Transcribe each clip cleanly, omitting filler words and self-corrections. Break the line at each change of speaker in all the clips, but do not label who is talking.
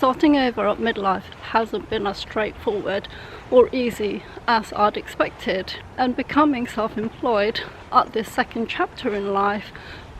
starting over at midlife hasn't been as straightforward or easy as I'd expected, and becoming self-employed at this second chapter in life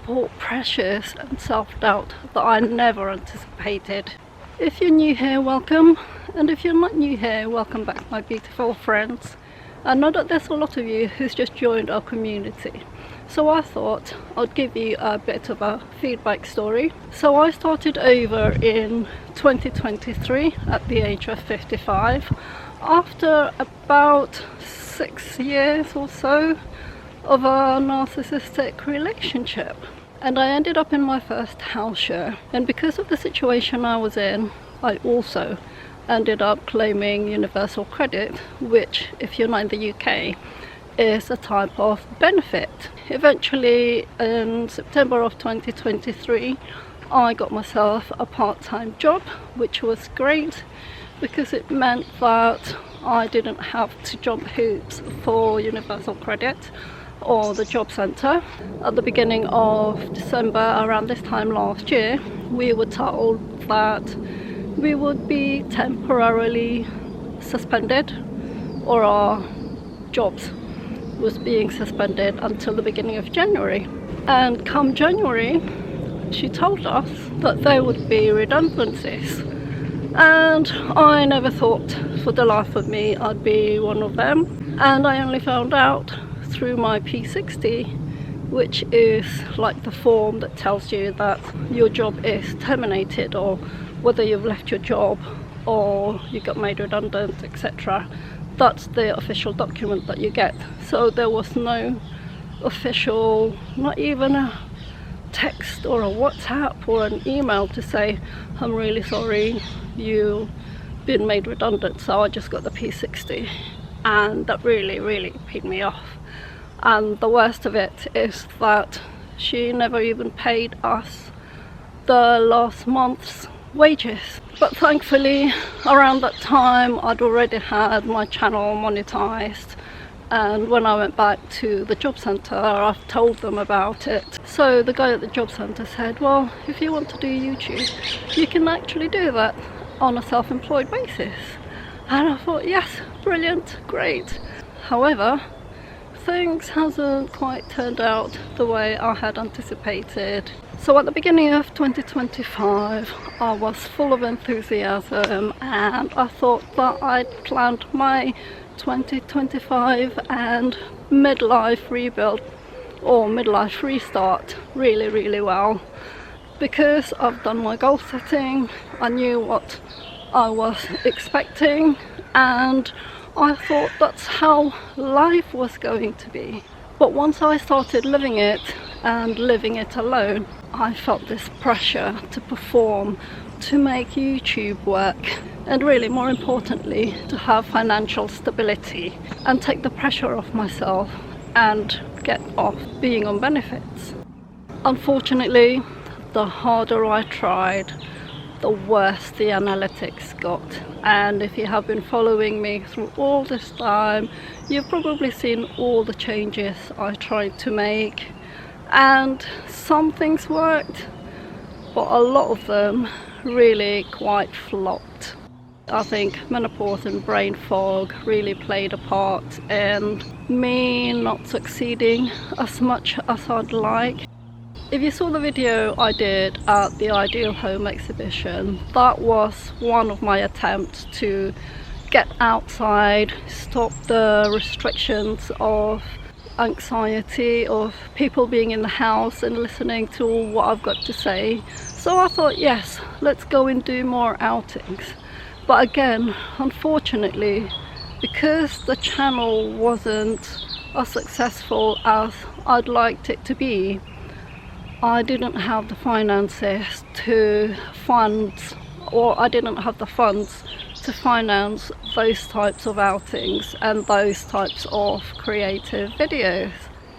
brought pressures and self-doubt that I never anticipated. If you're new here, welcome, and if you're not new here, welcome back, my beautiful friends. I know that there's a lot of you who's just joined our community, so I thought I'd give you a bit of a feedback story. So I started over in 2023 at the age of 55 after about 6 years or so of a narcissistic relationship, and I ended up in my first house share. And because of the situation I was in, I also ended up claiming universal credit, which, if you're not in the UK, is a type of benefit. Eventually, in September of 2023, I got myself a part-time job, which was great because it meant that I didn't have to jump hoops for universal credit or the job centre. At the beginning of December, around this time last year, we were told that we would be temporarily suspended, or our jobs was being suspended until the beginning of January. And come January, she told us that there would be redundancies, and I never thought for the life of me I'd be one of them. And I only found out through my P60, which is like the form that tells you that your job is terminated, or whether you've left your job or you got made redundant, etc. That's the official document that you get. So there was no official, not even a text or a WhatsApp or an email to say, I'm really sorry, you've been made redundant. So I just got the P60, and that really peed me off. And the worst of it is that she never even paid us the last month's wages. But thankfully, around that time, I'd already had my channel monetized, and when I went back to the job centre, I've told them about it. So the guy at the job centre said, well, if you want to do YouTube, you can actually do that on a self-employed basis. And I thought, yes, brilliant, great. However, things hasn't quite turned out the way I had anticipated. So at the beginning of 2025, I was full of enthusiasm, and I thought that I'd planned my 2025 and midlife rebuild or midlife restart really well, because I've done my goal setting. I knew what I was expecting, and I thought that's how life was going to be. But once I started living it, and living it alone, I felt this pressure to perform, to make YouTube work, and really, more importantly, to have financial stability and take the pressure off myself and get off being on benefits. Unfortunately, the harder I tried, the worse the analytics got. And if you have been following me through all this time, you've probably seen all the changes I tried to make, and some things worked, but a lot of them really quite flopped. I think menopause and brain fog really played a part in me not succeeding as much as I'd like. If you saw the video I did at the Ideal Home exhibition, that was one of my attempts to get outside, stop the restrictions of anxiety of people being in the house and listening to what I've got to say. So I thought, yes, let's go and do more outings. But again, unfortunately, because the channel wasn't as successful as I'd liked it to be, I didn't have the finances to fund, or I didn't have the funds to finance those types of outings and those types of creative videos.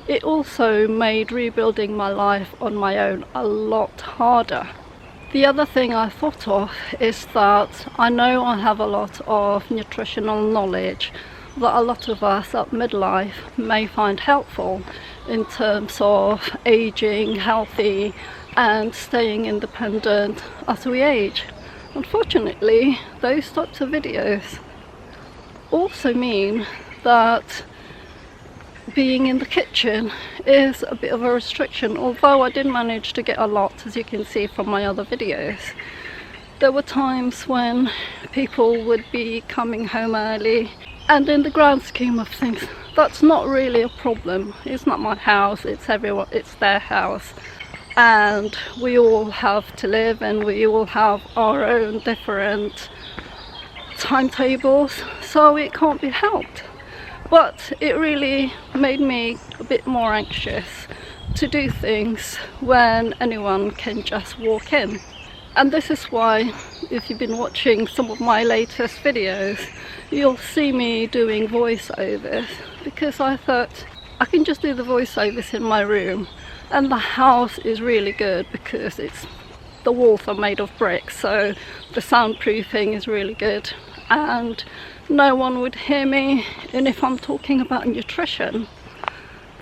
It also made rebuilding my life on my own a lot harder. The other thing I thought of is that I know I have a lot of nutritional knowledge that a lot of us at midlife may find helpful in terms of aging healthy and staying independent as we age. Unfortunately, those types of videos also mean that being in the kitchen is a bit of a restriction, although I did manage to get a lot, as you can see from my other videos. There were times when people would be coming home early, and in the grand scheme of things, that's not really a problem. It's not my house, it's their house, and we all have to live, and we all have our own different timetables, so it can't be helped. But it really made me a bit more anxious to do things when anyone can just walk in. And this is why, if you've been watching some of my latest videos, you'll see me doing voiceovers, because I thought I can just do the voiceovers in my room, and the house is really good because the walls are made of bricks, so the soundproofing is really good, and no one would hear me. And if I'm talking about nutrition,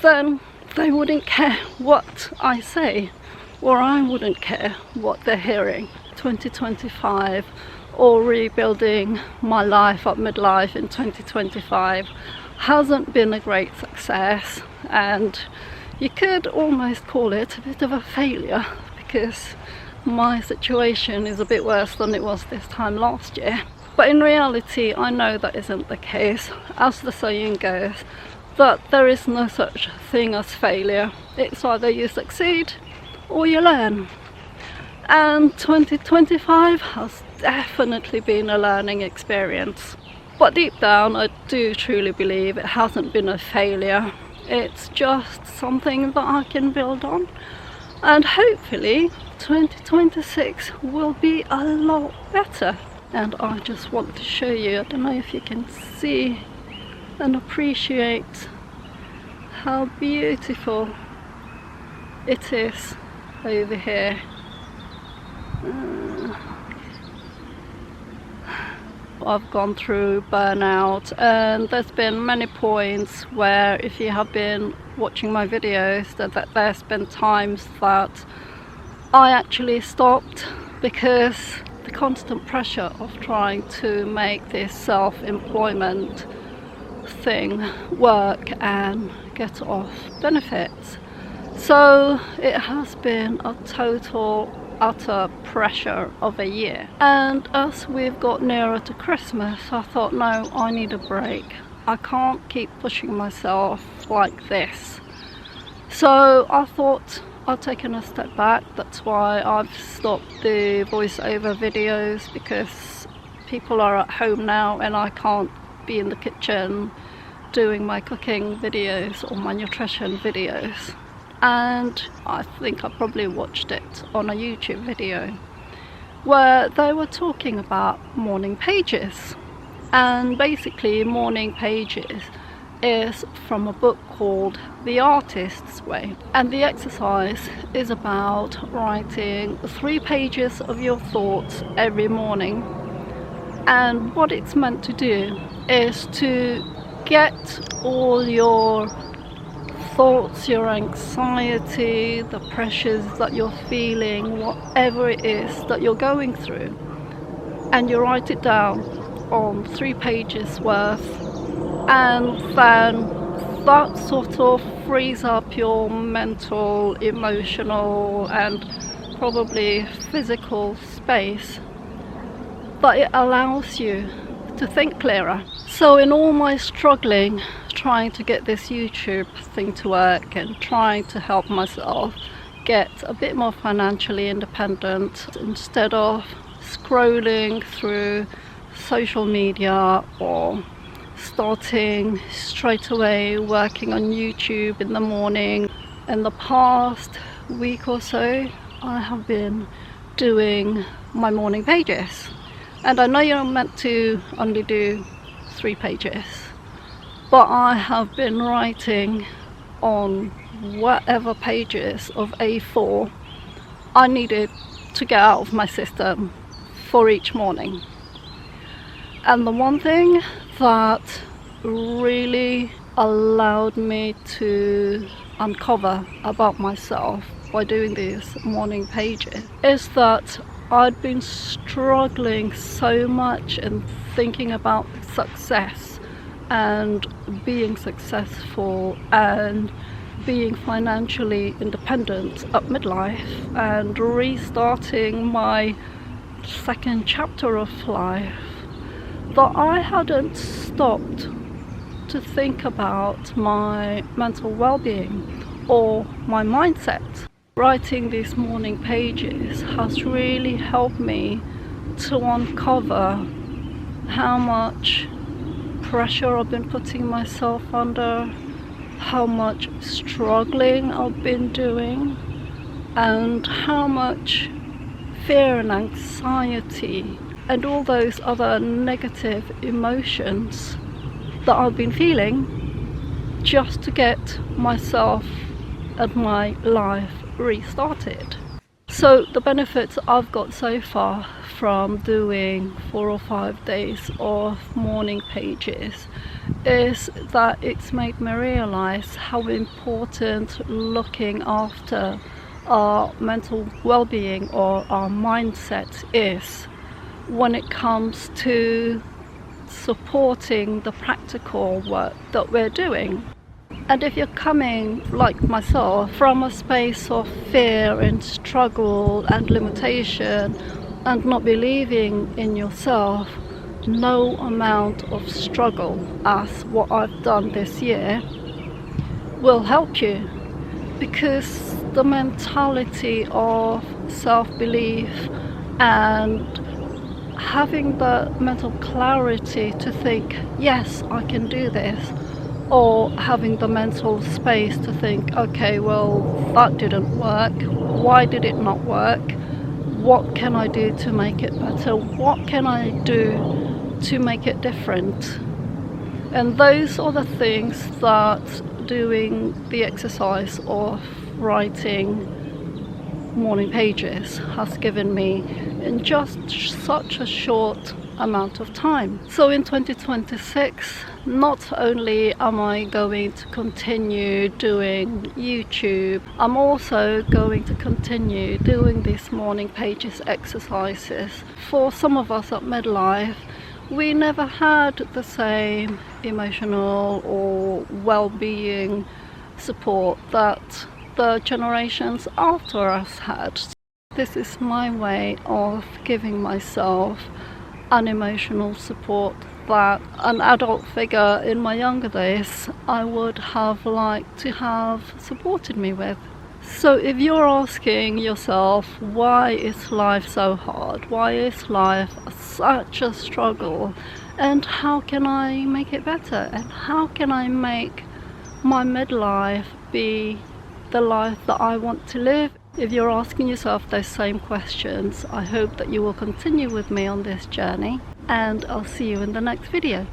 then they wouldn't care what I say, or I wouldn't care what they're hearing. 2025, or rebuilding my life at midlife in 2025, hasn't been a great success, and you could almost call it a bit of a failure, because my situation is a bit worse than it was this time last year. But in reality, I know that isn't the case. As the saying goes, that there is no such thing as failure. It's either you succeed or you learn. And 2025 has definitely been a learning experience. But deep down, I do truly believe it hasn't been a failure. It's just something that I can build on. And hopefully 2026 will be a lot better. And I just want to show you, I don't know if you can see and appreciate how beautiful it is over here. I've gone through burnout, and there's been many points where, if you have been watching my videos, that there's been times that I actually stopped, because the constant pressure of trying to make this self-employment thing work and get off benefits. So it has been a total utter pressure of a year. And as we've got nearer to Christmas, I thought, no, I need a break. I can't keep pushing myself like this. So I thought I've taken a step back. That's why I've stopped the voiceover videos, because people are at home now and I can't be in the kitchen doing my cooking videos or my nutrition videos. And I think I probably watched it on a YouTube video where they were talking about morning pages. And basically, morning pages is from a book called The Artist's Way, and the exercise is about writing 3 pages of your thoughts every morning. And what it's meant to do is to get all your thoughts, your anxiety, the pressures that you're feeling, whatever it is that you're going through, and you write it down on 3 pages worth. And then that sort of frees up your mental, emotional and probably physical space, but it allows you to think clearer. So in all my struggling, trying to get this YouTube thing to work and trying to help myself get a bit more financially independent, instead of scrolling through social media or starting straight away working on YouTube in the morning. In the past week or so, I have been doing my morning pages, and I know you're meant to only do 3 pages, but I have been writing on whatever pages of A4 I needed to get out of my system for each morning. And the one thing that really allowed me to uncover about myself by doing these morning pages is that I'd been struggling so much and thinking about success and being successful and being financially independent at midlife and restarting my second chapter of life, that I hadn't stopped to think about my mental well-being or my mindset. Writing these morning pages has really helped me to uncover how much pressure I've been putting myself under, how much struggling I've been doing, and how much fear and anxiety and all those other negative emotions that I've been feeling just to get myself and my life restarted. So the benefits I've got so far from doing 4 or 5 days of morning pages is that it's made me realize how important looking after our mental well-being or our mindset is when it comes to supporting the practical work that we're doing. And if you're coming, like myself, from a space of fear and struggle and limitation and not believing in yourself, no amount of struggle, as what I've done this year, will help you, because the mentality of self-belief and having the mental clarity to think, yes, I can do this, or having the mental space to think, okay, well, that didn't work, why did it not work, what can I do to make it better, what can I do to make it different? And those are the things that doing the exercise of writing morning pages has given me in just such a short amount of time. So in 2026, not only am I going to continue doing YouTube, I'm also going to continue doing these morning pages exercises. For some of us at midlife, we never had the same emotional or well-being support that the generations after us had. This is my way of giving myself an emotional support that an adult figure in my younger days I would have liked to have supported me with. So if you're asking yourself, why is life so hard? Why is life such a struggle? And how can I make it better? And how can I make my midlife be the life that I want to live? If you're asking yourself those same questions, I hope that you will continue with me on this journey, and I'll see you in the next video.